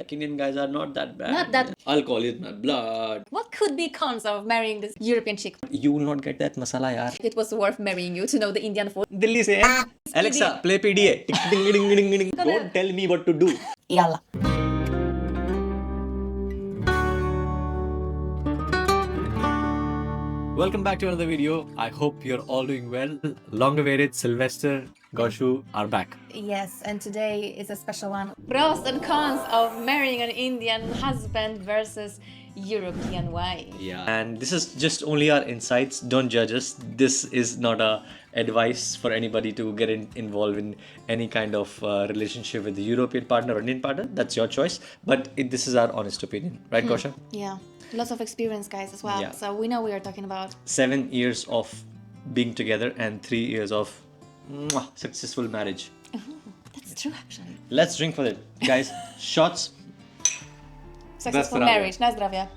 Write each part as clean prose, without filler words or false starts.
like Indian guys are not that bad. Not that- Alcohol is my blood. What could be cons of marrying this European chick? You will not get that masala, yaar. It was worth marrying you to know the Indian food. Delhi se hai. Alexa, play PDA. Ding, ding, ding, ding, ding. Don't tell me what to do. Yalla. Welcome back to another video. I hope you're all doing well. Long awaited Sylvester, Goshu are back. Yes, and today is a special one. Pros and cons of marrying an Indian husband versus European wife. Yeah. And this is just only our insights. Don't judge us. This is not a advice for anybody to get involved in any kind of relationship with the European partner or Indian partner. That's your choice. But this is our honest opinion. Right, Gosha? Yeah. Lots of experience, guys, as well. Yeah. So we know we are talking about. 7 years of being together and 3 years of successful marriage. That's true, actually. Let's drink for it. Guys, shots. Successful Zdravia. marriage. Na zdravia.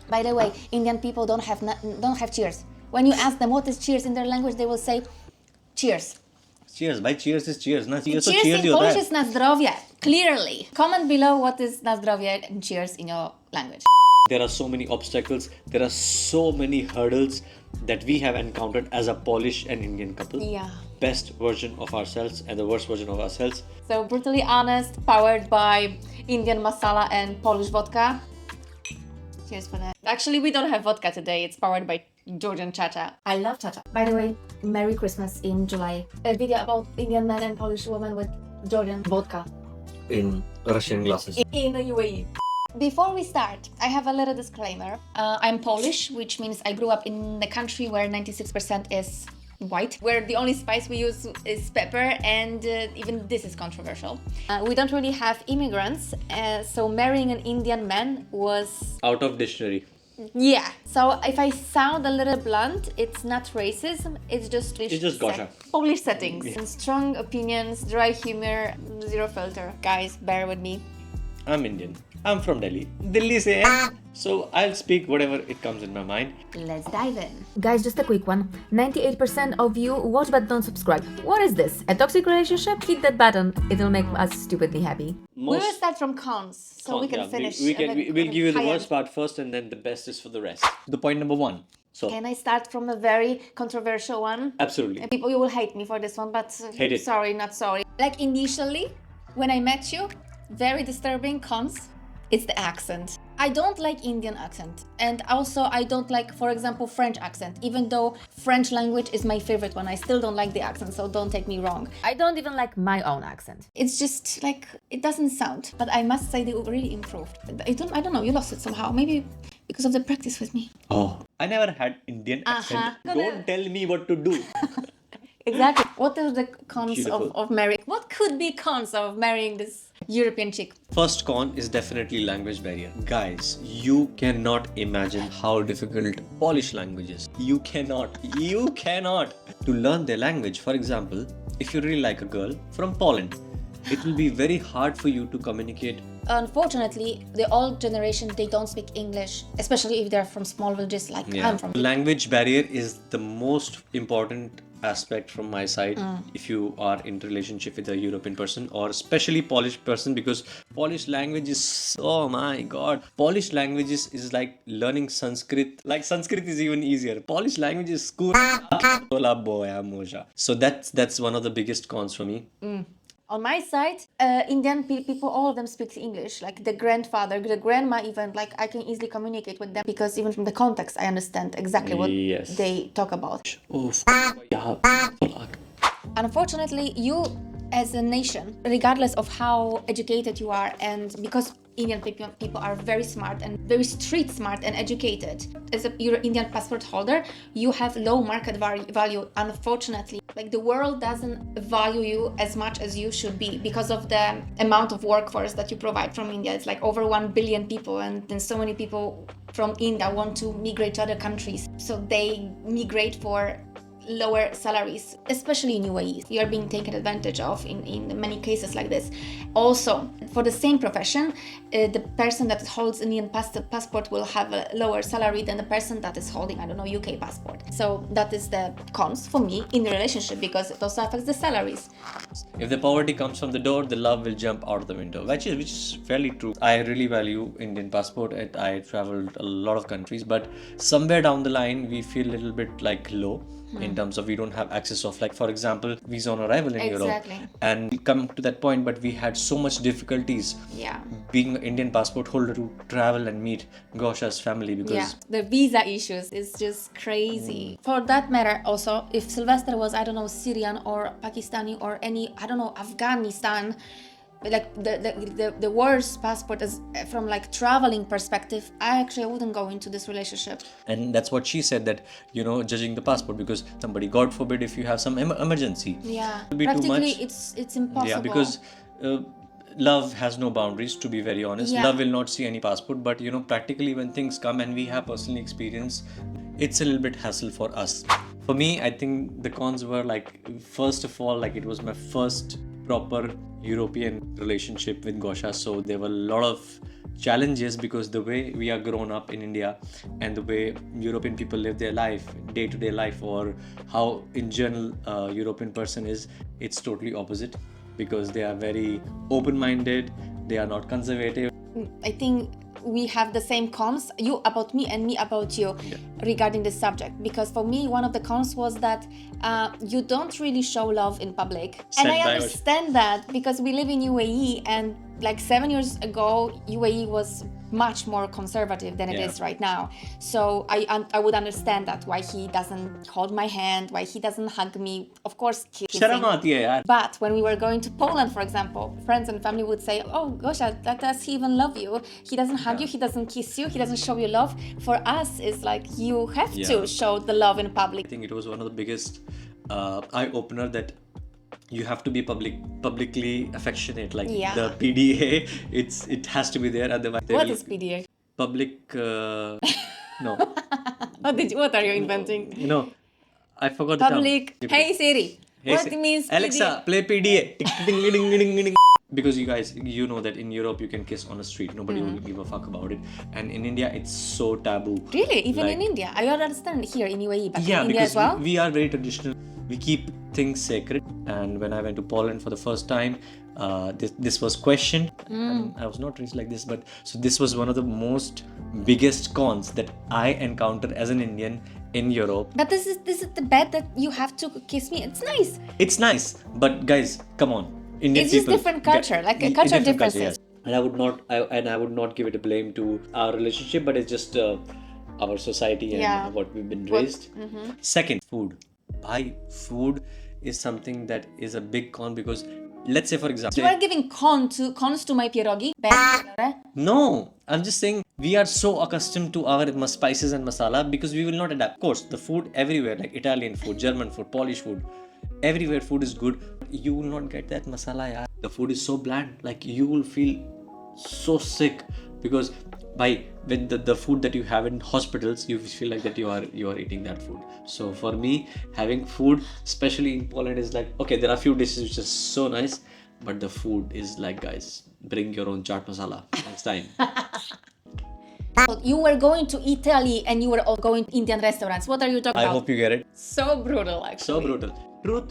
By the way, Indian people don't have cheers. When you ask them what is cheers in their language, they will say cheers. Cheers. By cheers is cheers. Na cheers, so Cheers cheers in ही होता Polish है. is na zdrowie. Clearly. Comment below what is na zdrowie and cheers in your language. There are so many obstacles. There are so many hurdles that we have encountered as a Polish and Indian couple. Yeah. Best version of ourselves and the worst version of ourselves. So brutally honest, powered by Indian masala and Polish vodka. Cheers for that. Actually, we don't have vodka today. It's powered by Georgian Chacha. I love Chacha. By the way, Merry Christmas in July. A video about Indian man and Polish woman with Georgian vodka. In Russian glasses. In the UAE. Before we start, I have a little disclaimer. I'm Polish, which means I grew up in the country where 96% is white, where the only spice we use is pepper, and even this is controversial. We don't really have immigrants, so marrying an Indian man was... Out of dictionary. Yeah, so if I sound a little blunt, it's not racism, it's just... It's just gosha. Polish settings. Yeah. Strong opinions, dry humor, zero filter. Guys, bear with me. I'm Indian. I'm from Delhi. Delhi se hai. So I'll speak whatever it comes in my mind. Let's dive in. Guys, just a quick one. 98% of you watch but don't subscribe. What is this? A toxic relationship? Hit that button. It'll make us stupidly happy. We will start from cons, so we can finish. We'll give you the high worst end. part first, and then the best is for the rest. The point number 1. So Can I start from a very controversial one? absolutely. And people, you will hate me for this one, but Hate it. sorry, not sorry. Like initially, when I met you, very disturbing cons. It's the accent. I don't like Indian accent, and also I don't like, for example, French accent. Even though French language is my favorite one, I still don't like the accent, so don't take me wrong. I don't even like my own accent. It's just like, it doesn't sound, but I must say they really improved. I don't know, you lost it somehow. Maybe because of the practice with me. Oh, I never had Indian accent. Don't tell me what to do. Exactly. What are the cons Beautiful. of marrying? What could be cons of marrying this European chick? First con is definitely language barrier. Guys, you cannot imagine how difficult Polish language is. You cannot. To learn their language, for example, if you really like a girl from Poland, it will be very hard for you to communicate. Unfortunately, the old generation, they don't speak English, especially if they're from small villages like I'm from. Language barrier is the most important aspect from my side if you are in relationship with a European person or especially Polish person, because Polish language is, oh my god, Polish language is like learning Sanskrit. Like Sanskrit is even easier. Polish language is cool. So that's one of the biggest cons for me. On my side, Indian people, all of them speak English. Like the grandfather, the grandma even, like I can easily communicate with them because even from the context, I understand exactly what Yes. they talk about. Oh, Unfortunately, you as a nation, regardless of how educated you are, and because Indian people are very smart and very street smart and educated, as a Indian passport holder, you have low market value, unfortunately. Like the world doesn't value you as much as you should be because of the amount of workforce that you provide from India. It's like over 1 billion people, and then so many people from India want to migrate to other countries. So they migrate for lower salaries, especially in UAE. You are being taken advantage of in many cases like this. Also, for the same profession, the person that holds Indian passport will have a lower salary than the person that is holding, I don't know, UK passport. So that is the cons for me in the relationship, because it also affects the salaries. If the poverty comes from the door, the love will jump out of the window, which is fairly true. I really value Indian passport. I traveled a lot of countries, but somewhere down the line, we feel a little bit like low in terms of we don't have access of, like, for example, visa on arrival in Europe. And we come to that point, but we had so much difficulties being an Indian passport holder to travel and meet Gosha's family, because the visa issues is just crazy. For that matter, also, if Sylvester was, I don't know, Syrian or Pakistani or any, I don't know, Afghanistan, like the worst passport is from like traveling perspective, I wouldn't go into this relationship. And that's what she said, that, you know, judging the passport, because somebody, God forbid, if you have some emergency, it will be practically too much. it's impossible. Yeah, because love has no boundaries, to be very honest. Love will not see any passport, but you know, practically when things come, and we have personally experienced, it's a little bit hassle for us. For me, I think the cons were, like, first of all, like, it was my first proper European relationship with Gosha, so there were a lot of challenges, because the way we are grown up in India and the way European people live their life, day-to-day life, or how in general European person is, it's totally opposite, because they are very open-minded, they are not conservative. I think we have the same cons, you about me and me about you, regarding this subject. Because for me, one of the cons was that you don't really show love in public. And I understand that, because we live in UAE, and like 7 years ago, UAE was much more conservative than it is right now. So I would understand that, why he doesn't hold my hand, why he doesn't hug me. Of course, kissing. But when we were going to Poland, for example, friends and family would say, "Oh, Gosha, does he even love you? He doesn't hug you, he doesn't kiss you, he doesn't show you love." For us, it's like you have to show the love in public. I think it was one of the biggest eye-opener, that you have to be publicly affectionate, like the PDA. It has to be there, otherwise. What is PDA? Public. No. What are you inventing? You know, I forgot the term. Public. Hey Siri. What means Alexa, PDA? play PDA. Because you guys, you know that in Europe you can kiss on the street. Nobody will give a fuck about it. And in India, it's so taboo. Really? Even in India? I don't understand here in UAE, but in India because as well? we are very traditional. We keep things sacred. And when I went to Poland for the first time, this was questioned. And I was not raised like this, but so this was one of the most biggest cons that I encountered as an Indian in Europe. But this is the bad that you have to kiss me. It's nice. It's nice, but guys, come on. Indian it's just people different culture, like a culture differences. Yes. And I would not give it a blame to our relationship, but it's just our society and what we've been raised. Second, food. Food is something that is a big con, because let's say, for example, you are giving cons to my pierogi. No, I'm just saying we are so accustomed to our spices and masala, because we will not adapt. Of course, the food everywhere, like Italian food, German food, Polish food, everywhere food is good. You will not get that masala, yaar. The food is so bland, like you will feel so sick, because with the food that you have in hospitals, you feel like that you are eating that food. So for me, having food, especially in Poland, is like, okay, there are a few dishes which are so nice, but the food is like, guys, bring your own chaat masala next time. You were going to Italy and you were all going to Indian restaurants. What are you talking about? I hope you get it. So brutal, actually. So brutal.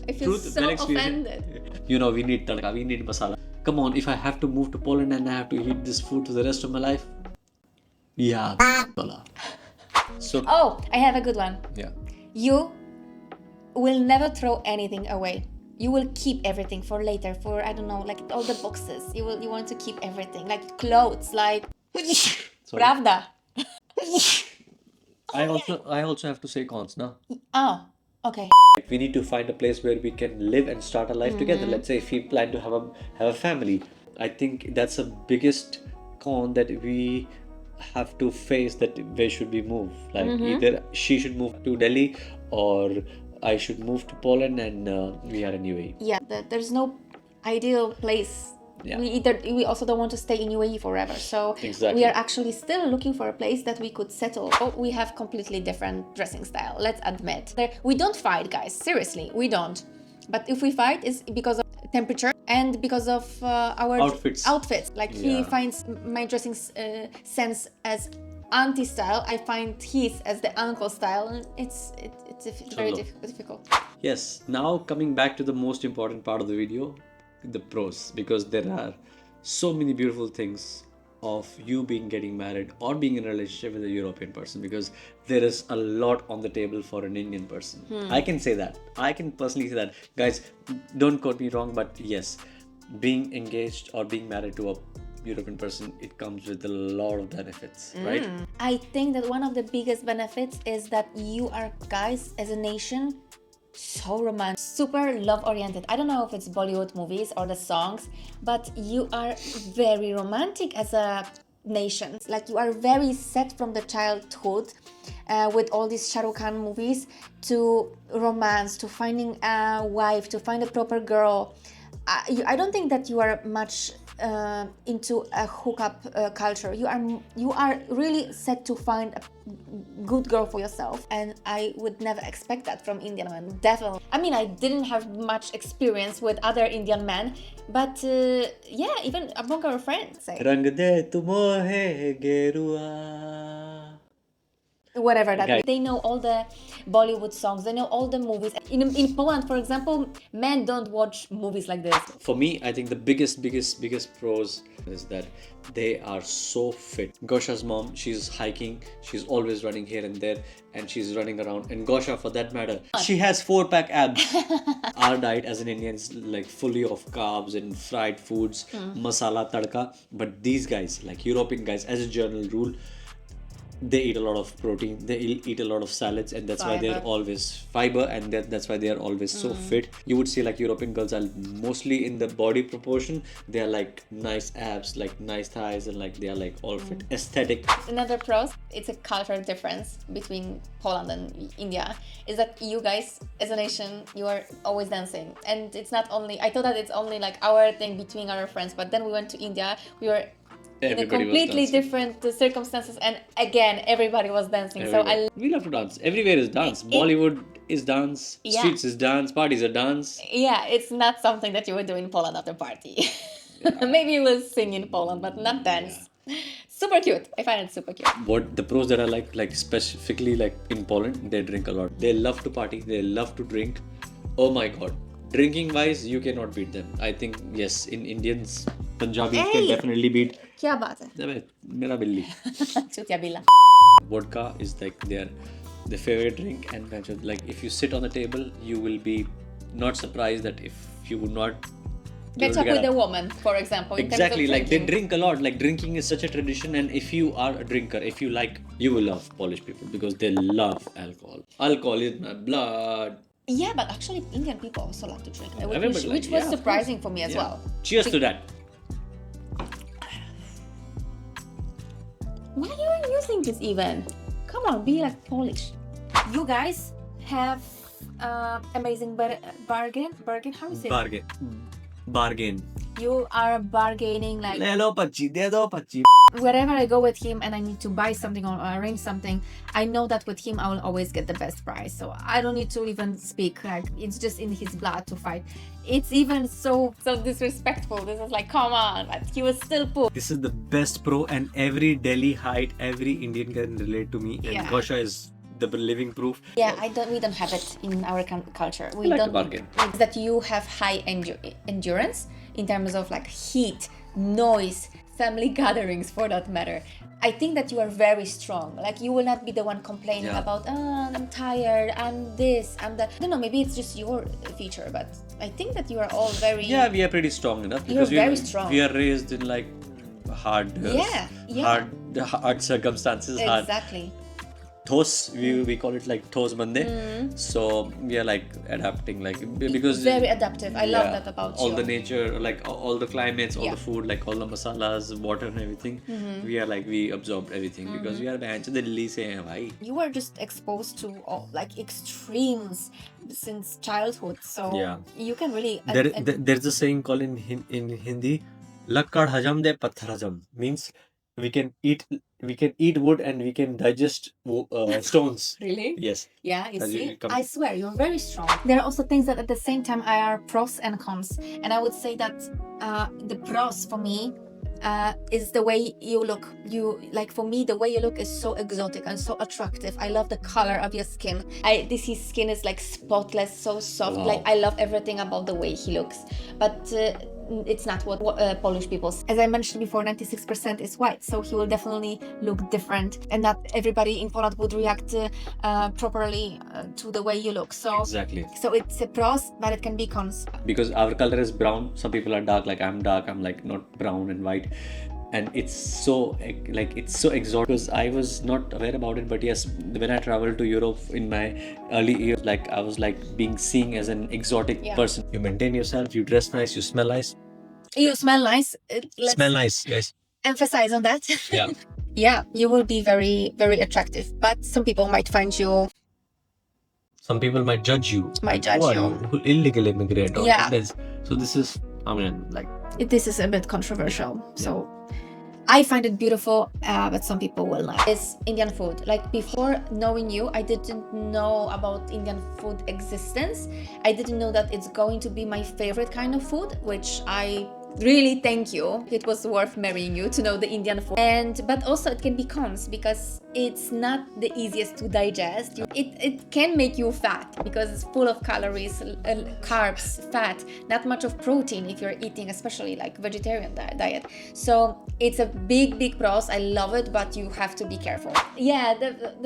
I feel so offended. You know, we need tadka, we need masala. Come on, if I have to move to Poland and I have to eat this food for the rest of my life, so. Oh, I have a good one. Yeah. You will never throw anything away. You will keep everything for later, for, I don't know, like all the boxes. You want to keep everything, like clothes, like Pravda. I also have to say cons now. Oh, okay. We need to find a place where we can live and start a life together. Let's say if we plan to have a family, I think that's the biggest con that we have to face, that where should we move? Like either she should move to Delhi or I should move to Poland, and we are in UAE. Yeah, there's no ideal place Yeah. We also don't want to stay in UAE forever. So Exactly. we are actually still looking for a place that we could settle. Oh, we have completely different dressing style. Let's admit. We don't fight, guys. Seriously, we don't. But if we fight, it's because of temperature and because of our Outfits. Like he Yeah. finds my dressing sense as auntie style. I find his as the uncle style. And it's very difficult. Yes, now coming back to the most important part of the video, the pros, because there are so many beautiful things of you getting married or being in a relationship with a European person, because there is a lot on the table for an Indian person. I can say that. I can personally say that. Guys, don't quote me wrong, but yes, being engaged or being married to a European person, it comes with a lot of benefits, right? I think that one of the biggest benefits is that you are, guys, as a nation, so romantic, super love oriented. I don't know if it's Bollywood movies or the songs, but you are very romantic as a nation. Like you are very set from the childhood with all these Shah Rukh Khan movies to romance, to finding a wife, to find a proper girl. I don't think that you are much into a hookup culture. You are really set to find a good girl for yourself, and I would never expect that from Indian men. Definitely. I mean, I didn't have much experience with other Indian men, but yeah, even among our friends, Rang de tu mohe gerua. whatever that Guys. means. They know all the Bollywood songs. They know all the movies. In Poland, for example, men don't watch movies like this. For me, I think the biggest pros is that they are so fit. Gosha's mom, she's hiking, she's always running here and there, and she's running around. And Gosha, for that matter, she has 4-pack abs. Our diet as an Indian is like fully of carbs and fried foods, masala, tadka. But these guys, like European guys, as a general rule, they eat a lot of protein, they eat a lot of salads, and that's why they're Fiber. always fiber, and that's why they are always so fit. You would see like European girls are mostly in the body proportion, they are like nice abs, like nice thighs, and like they are like all fit, aesthetic. Another pros, it's a cultural difference between Poland and India, is that you guys, as a nation, you are always dancing. And it's not only, I thought that it's only like our thing between our friends, but then we went to India, we were in a Everybody was completely dancing. different circumstances, and again, everybody was dancing. Everywhere. We love to dance. Everywhere is dance. Bollywood is dance. Yeah. Streets is dance. Parties are dance. Yeah, it's not something that you would do in Poland after party. Maybe you will sing in Poland, but not dance. Super cute. I find it super cute. What the pros that I like specifically like in Poland, they drink a lot. They love to party. They love to drink. Oh my god. Drinking wise, you cannot beat them. I think yes, in Indians, Punjabis can Hey! definitely beat. Kya baat hai? Abbe, Mera billi. Chutya billa. Vodka is like their favorite drink, and like if you sit on the table, you will be not surprised that if you would not be able Catch to up get with up. a woman, for example. in terms of Exactly, like they drinking. drink a lot. Like drinking is such a tradition, and if you are a drinker, if you like, you will love Polish people because they love alcohol. Alcohol is my blood. Yeah, but actually, Indian people also love to drink, Everybody which like- was yeah, of surprising for me as Yeah. well. Cheers to that. Why are you using this even? Come on, be like Polish. You guys have amazing bargain. Bargain? How is it? Bargain. You are bargaining like Le lo pachi, de do pachi. wherever I go with him and I need to buy something or arrange something, I know that with him I will always get the best price. So I don't need to even speak. Like it's just in his blood to fight. It's even so disrespectful. This is like, come on, but he was still poor. This is the best pro, and every Delhi height, every Indian can relate to me. And Yeah. Gosha is the living proof. Yeah, we don't have it in our culture. We like to don't bargain. It's that you have high endurance in terms of like heat, noise, family gatherings for that matter. I think that you are very strong. Like you will not be the one complaining Yeah. about, oh, I'm tired, I'm this, I'm that. I don't know, maybe it's just your feature, but I think that you are all very Yeah, we are pretty strong enough You're because very strong. we are raised in like hard, hard circumstances. Hard exactly. thos, we call it like thos bande. So we are like adapting, like because Very adaptive. I love yeah, that about all you. the nature, like all the climates, all Yeah. the food, like all the masalas, water and everything. We are like, we absorbed everything because we are Delhi se hain bhai. You were just exposed to all, like extremes since childhood, so Yeah. you can really There's a saying called in Hindi, Lakkad hajam de patthar hajam means we can eat wood and we can digest stones. Really? Yes. Yeah, you As you see, come- I swear you're very strong. There are also things that at the same time are pros and cons, and I would say that the pros for me is the way you look. You like for me the way you look is so exotic and so attractive. I love the color of your skin. His skin is like spotless, so soft. Wow. Like I love everything about the way he looks, but. It's not what Polish people. As I mentioned before, 96% is white, so he will definitely look different, and not everybody in Poland would react properly to the way you look. So Exactly. so it's a pros, but it can be cons. Because our color is brown, some people are dark, like I'm dark, I'm like not brown and white, and it's so exotic because I was not aware about it. But yes, when I traveled to Europe in my early years, like I was like being seen as an exotic Yeah. person. You maintain yourself, you dress nice, you smell nice. You smell nice. Let's Smell nice, guys. emphasize on that. Yeah. Yeah, you will be very, very attractive, but some people might find you. Some people might judge you. Might judge Who are you. Illegal immigrant or Yeah. this. So this is, I mean, like, This is a bit controversial, so I find it beautiful, but some people will not. It's Indian food. Like before knowing you, I didn't know about Indian food existence. I didn't know that it's going to be my favorite kind of food, which I really thank you. It was worth marrying you to know the Indian food. But also it can be cons because it's not the easiest to digest. It can make you fat because it's full of calories, carbs, fat, not much of protein if you're eating, especially like vegetarian diet. So it's a big pros. I love it, but you have to be careful. Yeah,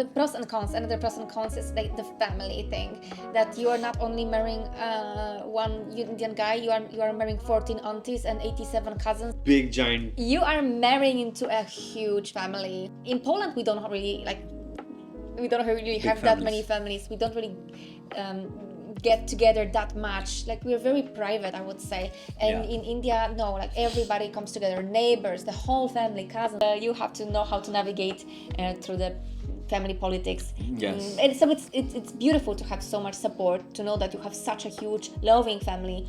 the pros and cons. Another pros and cons is like the family thing, that you are not only marrying one Indian guy, you are marrying 14 aunties and 87 cousins. big giant. You are marrying into a huge family. In Poland, we don't really have that many families. We don't really get together that much. Like we're very private, I would say. And Yeah. in India, no, like everybody comes together, neighbors, the whole family, cousins. You have to know how to navigate through the family politics. Yes. And so it's beautiful to have so much support, to know that you have such a huge, loving family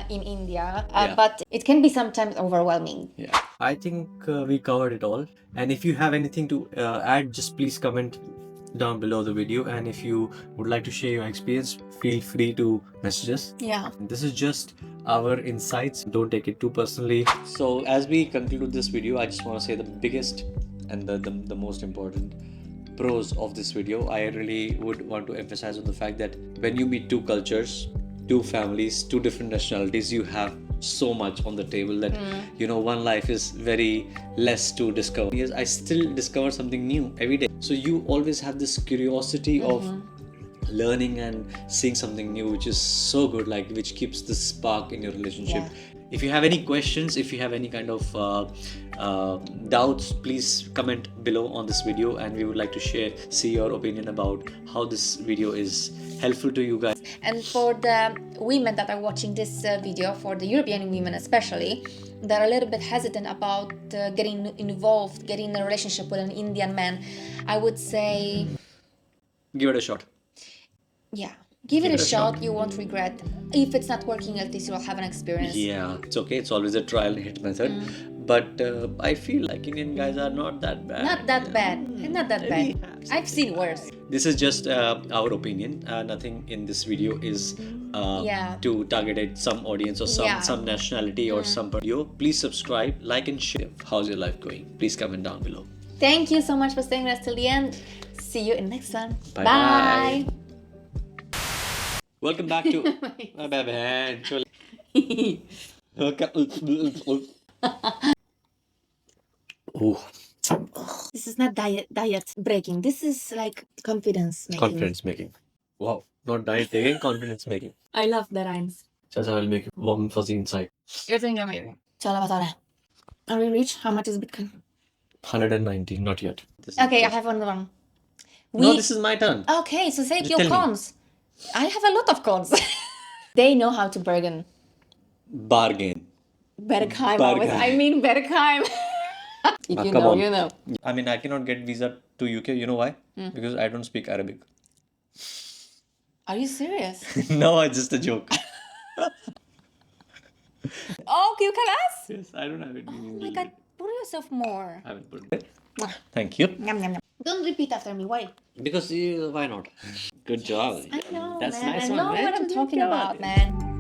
in India. But it can be sometimes overwhelming. Yeah, I think we covered it all. And if you have anything to add, just please comment down below the video. And if you would like to share your experience, feel free to message us. Yeah. This is just our insights. Don't take it too personally. So as we conclude this video, I just want to say the biggest and the most important pros of this video. I really would want to emphasize on the fact that when you meet two cultures, two families, two different nationalities, you have so much on the table that one life is very less to discover. Yes, I still discover something new every day. So you always have this curiosity of learning and seeing something new, which is so good, like which keeps the spark in your relationship. If you have any questions, if you have any kind of doubts, please comment below on this video, and we would like to see your opinion about how this video is helpful to you guys. And for the women that are watching this video, for the European women especially, that are a little bit hesitant about getting involved, getting in a relationship with an Indian man, I would say, Give it a shot. yeah, give it a shot. You won't regret. If it's not working, at least you'll have an experience. Yeah, it's okay. It's always a trial and hit method. But I feel like Indian guys are not that bad. Not that bad. Not that bad. I've seen worse. This is just our opinion. Nothing in this video is to target some audience or some nationality or some video. Please subscribe, like and share. How's your life going? Please comment down below. Thank you so much for staying with us till the end. See you in the next one. Bye. Welcome back to Oh, This is not diet breaking. This is like confidence making. confidence making. Wow, not diet taking, confidence making. I love the rhymes. Chacha will make you warm and fuzzy inside. You're doing amazing. Chala batara. Are we rich? How much is Bitcoin? 190, not yet. Okay, I have one wrong. No, this is my turn. Okay, so say Just your tell me. cons. I have a lot of cons. They know how to bargain. Bargain. Bergheim Bargain. always. I mean Bergheim. If you come know, on. you know. I mean, I cannot get visa to UK. You know why? Because I don't speak Arabic. Are you serious? No, it's just a joke. Okay. you can ask? Yes, I don't have it. Oh my god, put yourself more. I will put it. Thank you. Yum, yum, yum. Don't repeat after me. Why? Because why not? Good job. I know, That's man. nice I one, know man. what I'm Good talking job. about, man.